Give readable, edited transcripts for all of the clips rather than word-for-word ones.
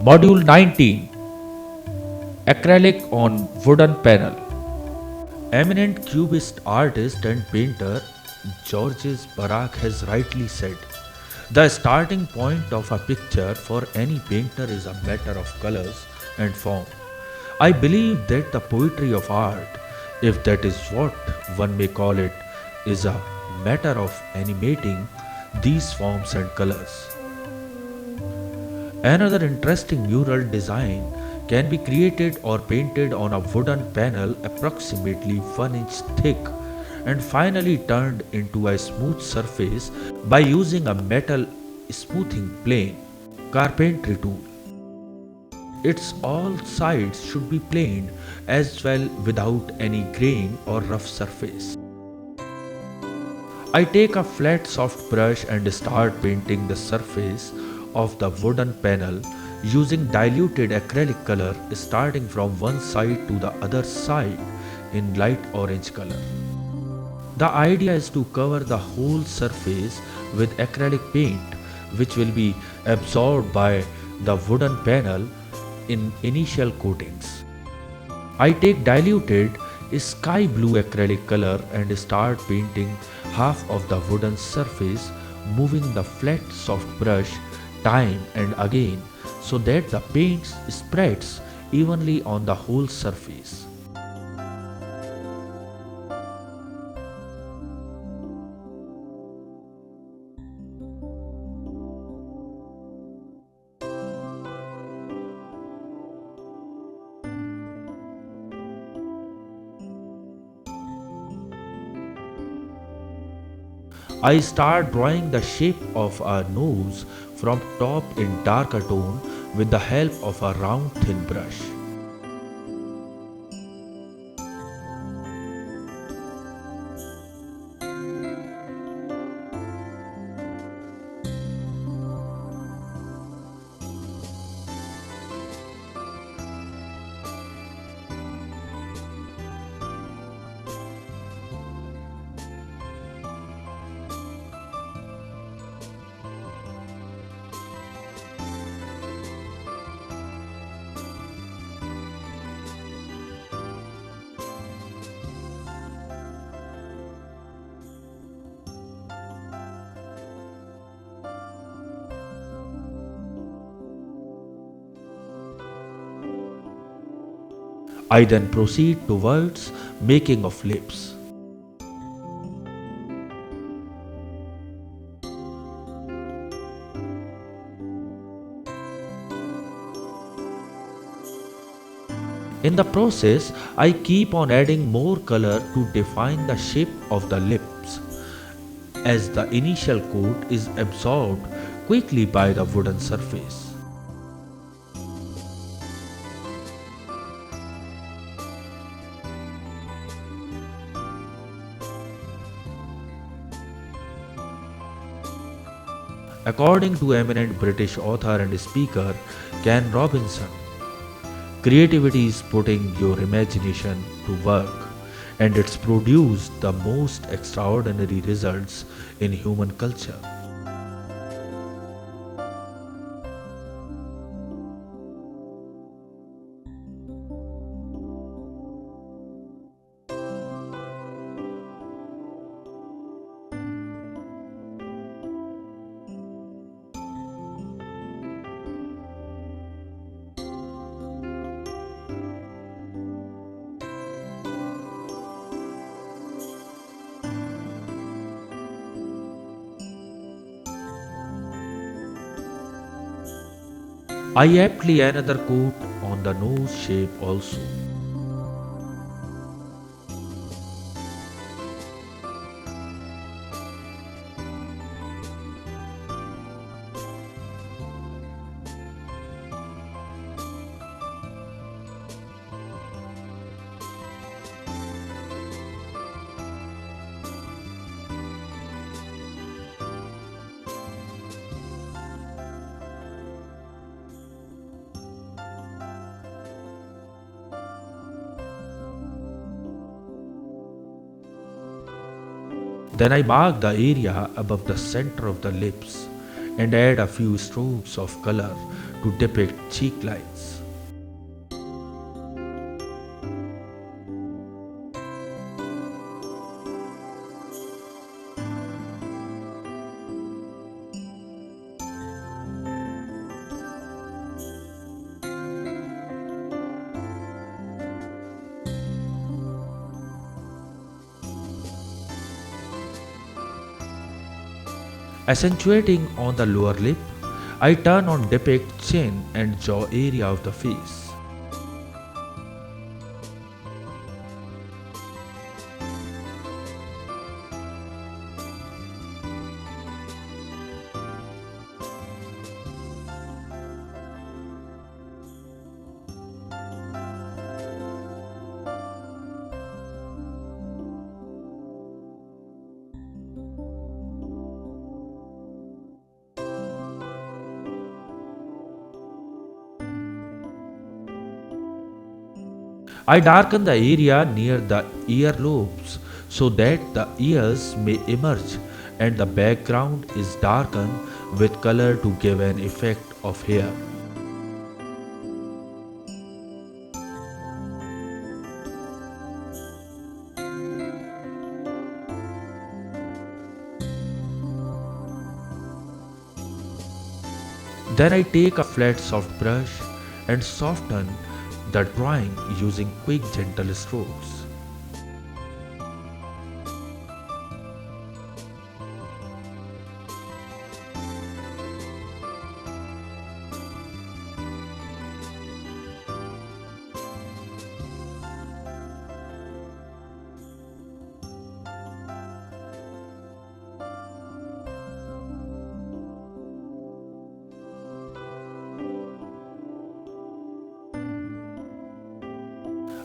Module 19, Acrylic on Wooden Panel. Eminent Cubist artist and painter Georges Barak has rightly said, the starting point of a picture for any painter is a matter of colors and form. I believe that the poetry of art, if that is what one may call it, is a matter of animating these forms and colors. Another interesting mural design can be created or painted on a wooden panel approximately 1 inch thick and finally turned into a smooth surface by using a metal smoothing plane carpentry tool. Its all sides should be planed as well without any grain or rough surface. I take a flat soft brush and start painting the surface of the wooden panel using diluted acrylic color starting from one side to the other side in light orange color. The idea is to cover the whole surface with acrylic paint which will be absorbed by the wooden panel in initial coatings. I take diluted sky blue acrylic color and start painting half of the wooden surface, moving the flat soft brush time and again so that the paint spreads evenly on the whole surface. I start drawing the shape of a nose from top in darker tone with the help of a round thin brush. I then proceed towards making of lips. In the process, I keep on adding more color to define the shape of the lips as the initial coat is absorbed quickly by the wooden surface. According to eminent British author and speaker Ken Robinson, creativity is putting your imagination to work and it's produced the most extraordinary results in human culture. I apply another coat on the nose shape also. Then I mark the area above the center of the lips and add a few strokes of color to depict cheek lines. Accentuating on the lower lip, I turn on depict chin and jaw area of the face. I darken the area near the earlobes so that the ears may emerge and the background is darkened with color to give an effect of hair. Then I take a flat soft brush and soften the drawing using quick gentle strokes.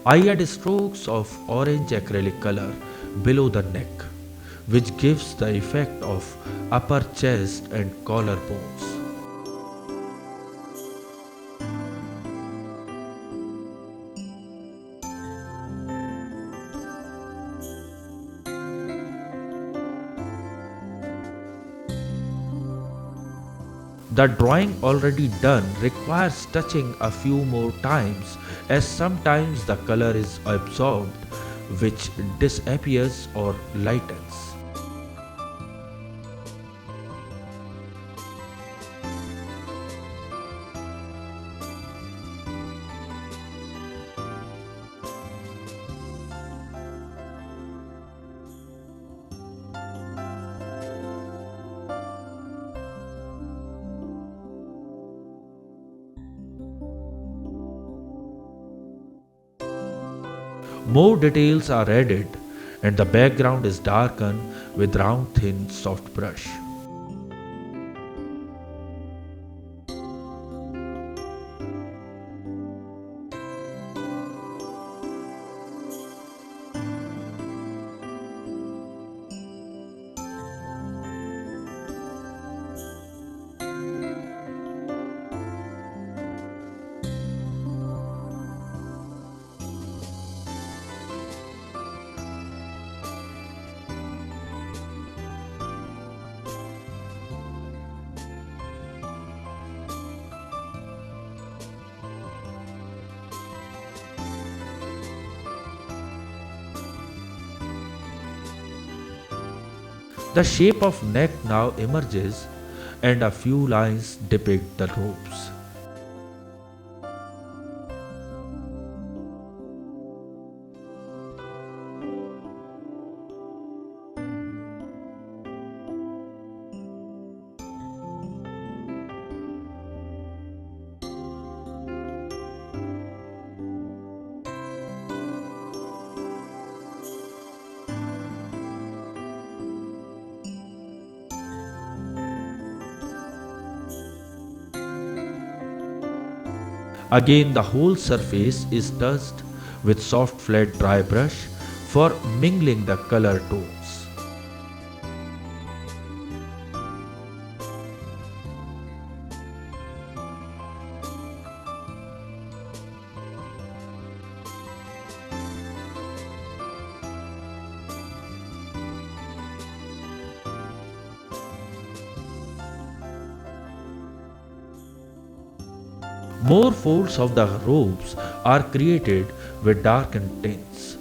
I add strokes of orange acrylic color below the neck, which gives the effect of upper chest and collarbones. The drawing already done requires touching a few more times as sometimes the color is absorbed which disappears or lightens. More details are added and the background is darkened with round thin soft brush. The shape of neck now emerges and a few lines depict the ropes. Again, the whole surface is touched with soft flat dry brush for mingling the color tones. More folds of the robes are created with darkened tints.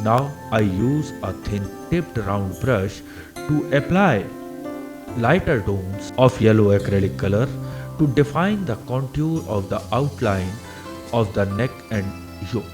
Now I use a thin tipped round brush to apply lighter tones of yellow acrylic color to define the contour of the outline of the neck and yoke.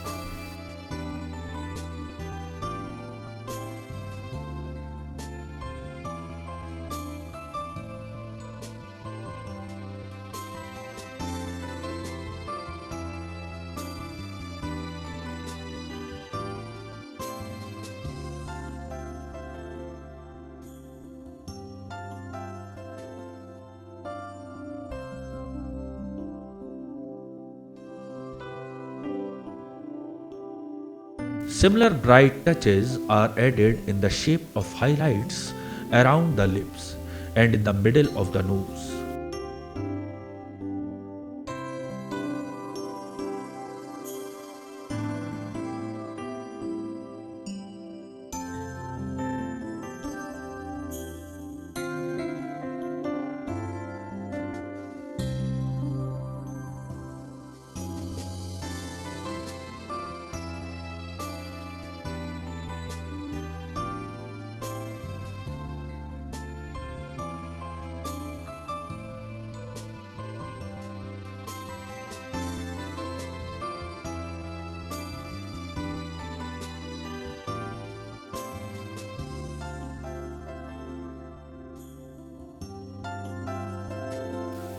Similar bright touches are added in the shape of highlights around the lips and in the middle of the nose.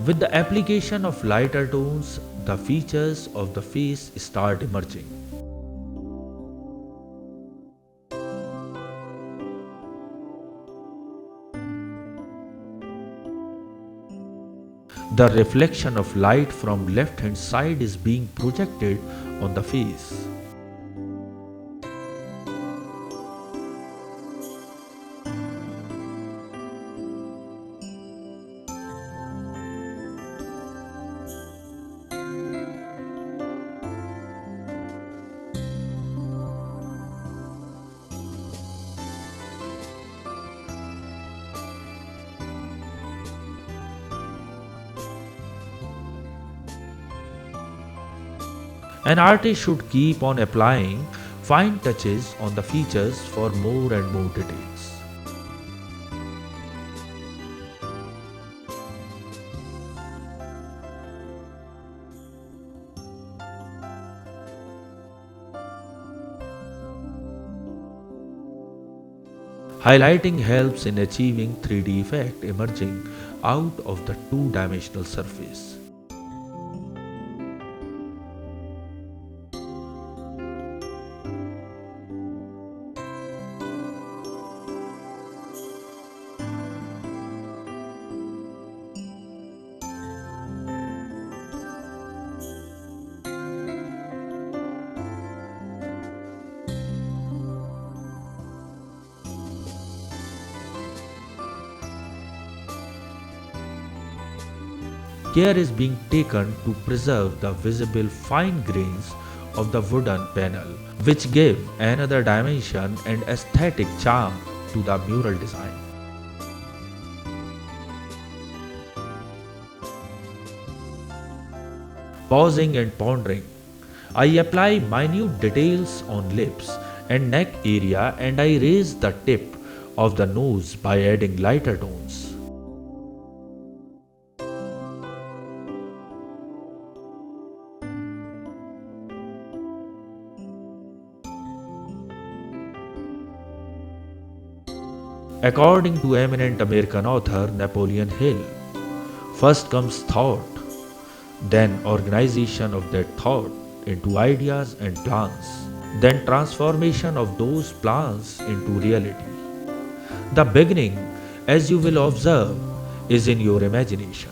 With the application of lighter tones, the features of the face start emerging. The reflection of light from left hand side is being projected on the face. An artist should keep on applying fine touches on the features for more and more details. Highlighting helps in achieving 3D effect emerging out of the two-dimensional surface. Care is being taken to preserve the visible fine grains of the wooden panel, which give another dimension and aesthetic charm to the mural design. Pausing and pondering, I apply minute details on lips and neck area, and I raise the tip of the nose by adding lighter tones. According to eminent American author Napoleon Hill, first comes thought, then organization of that thought into ideas and plans, then transformation of those plans into reality. The beginning, as you will observe, is in your imagination.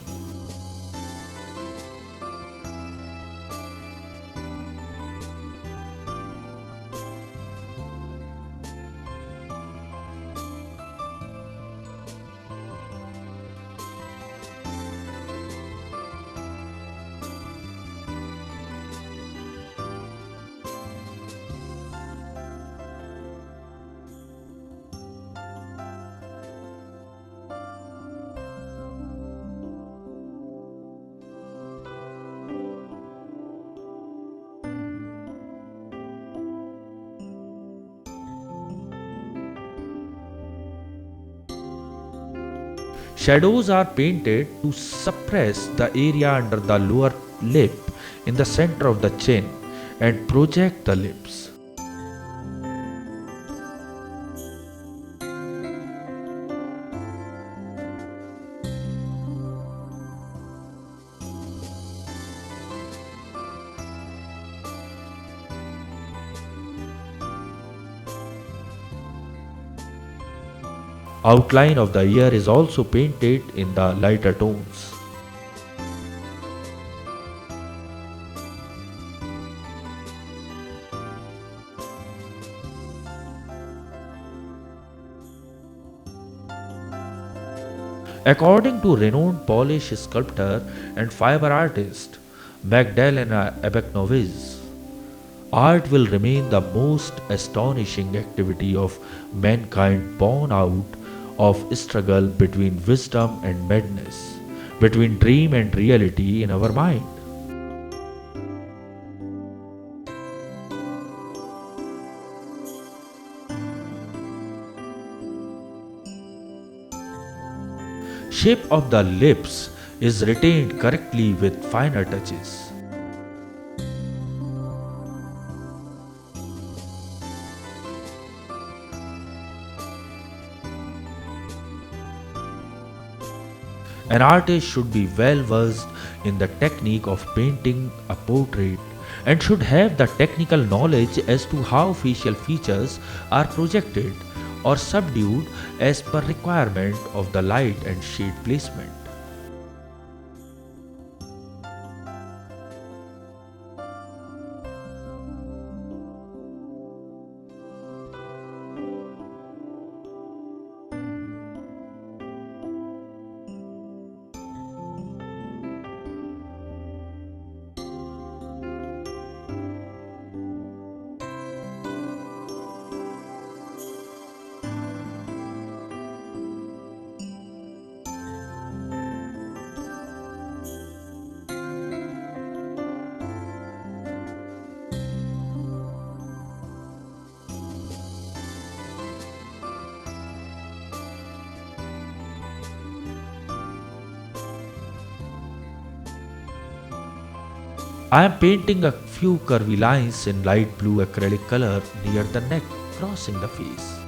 Shadows are painted to suppress the area under the lower lip in the center of the chin and project the lips. Outline of the ear is also painted in the lighter tones. According to renowned Polish sculptor and fiber artist Magdalena Abeknovitz, art will remain the most astonishing activity of mankind born out of struggle between wisdom and madness, between dream and reality in our mind. Shape of the lips is retained correctly with finer touches. An artist should be well versed in the technique of painting a portrait and should have the technical knowledge as to how facial features are projected or subdued as per requirement of the light and shade placement. I am painting a few curvy lines in light blue acrylic color near the neck, crossing the face.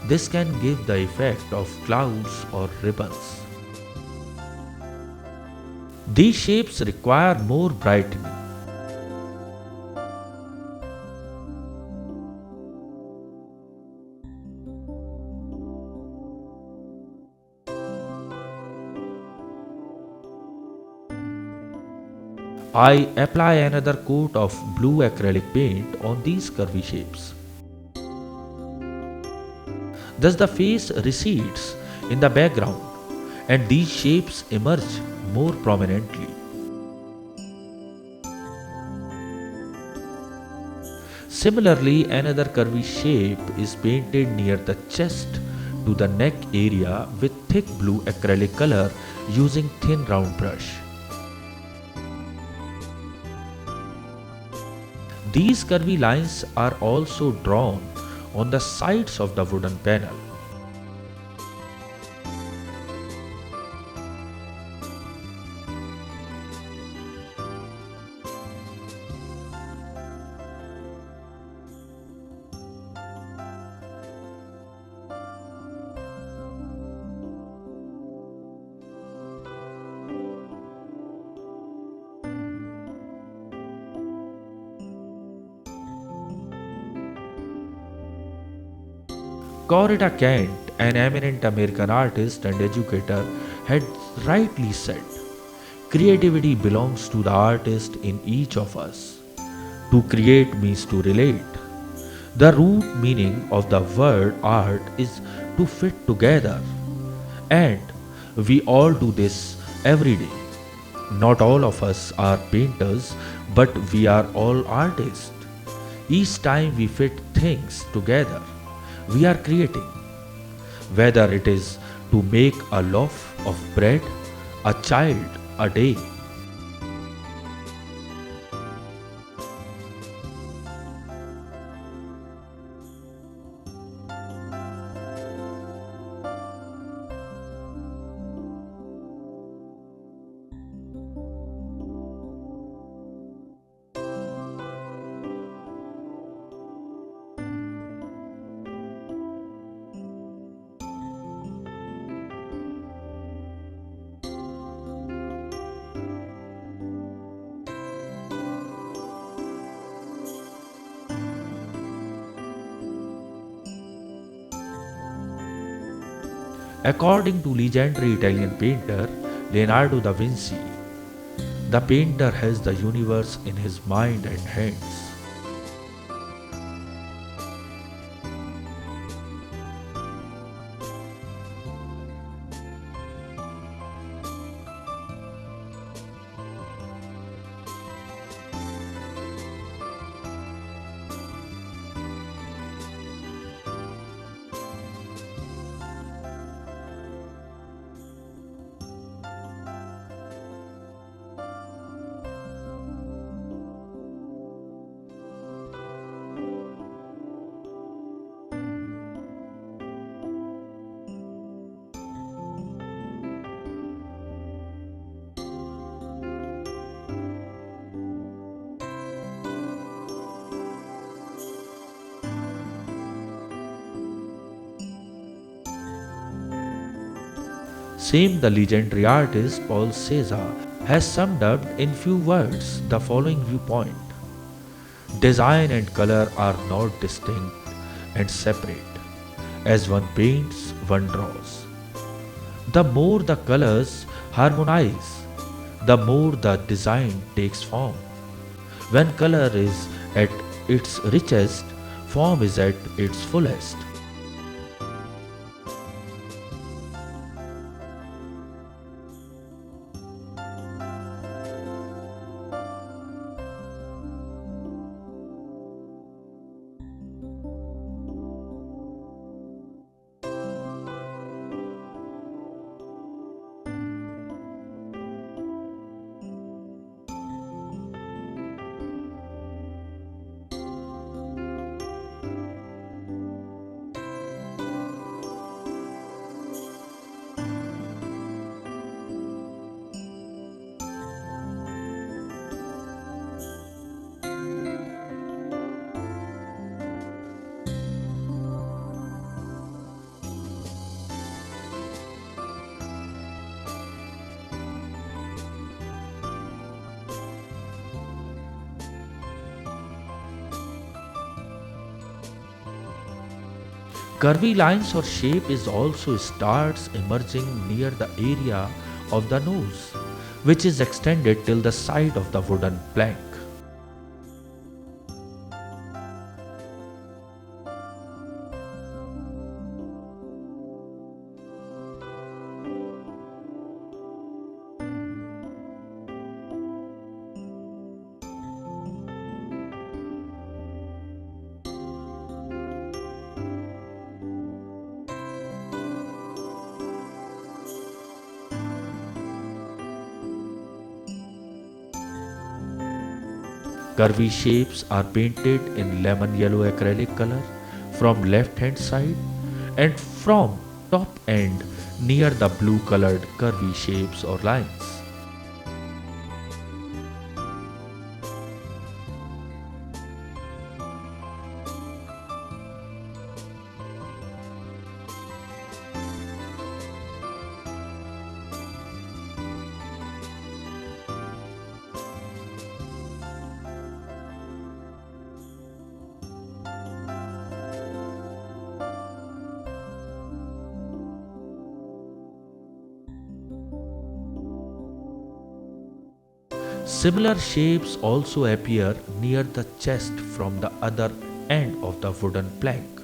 This can give the effect of clouds or ribbons. These shapes require more brightening. I apply another coat of blue acrylic paint on these curvy shapes. Thus the face recedes in the background and these shapes emerge more prominently. Similarly, another curvy shape is painted near the chest to the neck area with thick blue acrylic color using thin round brush. These curvy lines are also drawn on the sides of the wooden panel. Coretta Kent, an eminent American artist and educator, had rightly said, creativity belongs to the artist in each of us. To create means to relate. The root meaning of the word art is to fit together. And we all do this every day. Not all of us are painters, but we are all artists. Each time we fit things together, we are creating. Whether it is to make a loaf of bread, a child, a day. According to legendary Italian painter Leonardo da Vinci, the painter has the universe in his mind and hands. Same the legendary artist Paul Cesar has summed up in few words the following viewpoint. Design and color are not distinct and separate. As one paints, one draws. The more the colors harmonize, the more the design takes form. When color is at its richest, form is at its fullest. Curvy lines or shape is also starts emerging near the area of the nose, which is extended till the side of the wooden plank. Curvy shapes are painted in lemon yellow acrylic color from left hand side and from top end near the blue colored curvy shapes or lines. Similar shapes also appear near the chest from the other end of the wooden plank.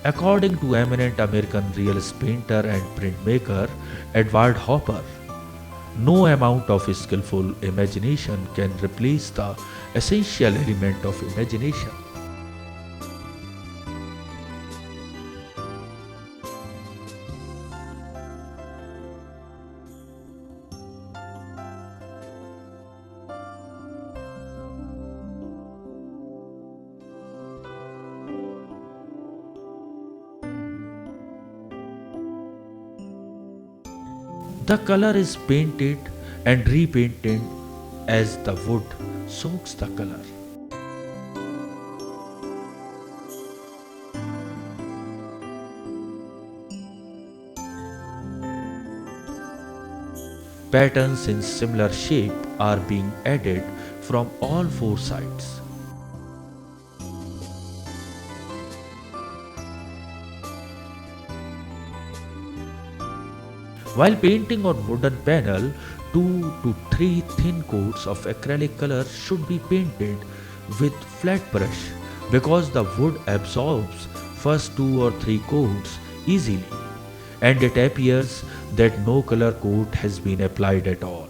According to eminent American realist painter and printmaker Edward Hopper, no amount of skillful imagination can replace the essential element of imagination. The color is painted and repainted as the wood soaks the color. Patterns in similar shape are being added from all four sides. While painting on wooden panel, 2 to 3 thin coats of acrylic color should be painted with flat brush because the wood absorbs first 2 or 3 coats easily and it appears that no color coat has been applied at all.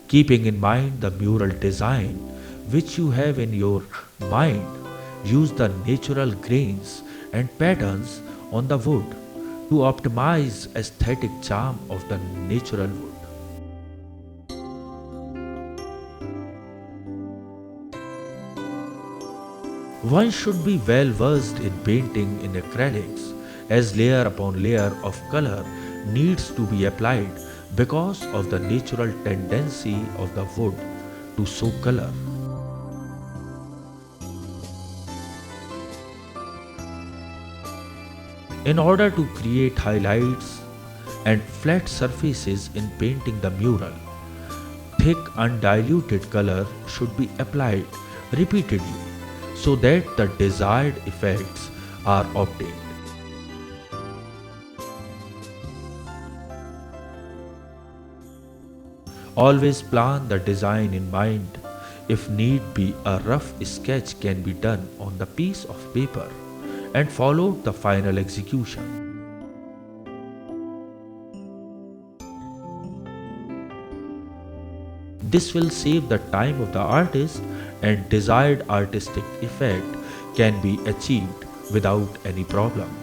Keeping in mind the mural design which you have in your mind, use the natural grains and patterns on the wood to optimize aesthetic charm of the natural wood. One should be well versed in painting in acrylics as layer upon layer of color needs to be applied because of the natural tendency of the wood to soak color. In order to create highlights and flat surfaces in painting the mural, thick undiluted color should be applied repeatedly so that the desired effects are obtained. Always plan the design in mind. If need be, a rough sketch can be done on the piece of paper and followed the final execution. This will save the time of the artist and desired artistic effect can be achieved without any problem.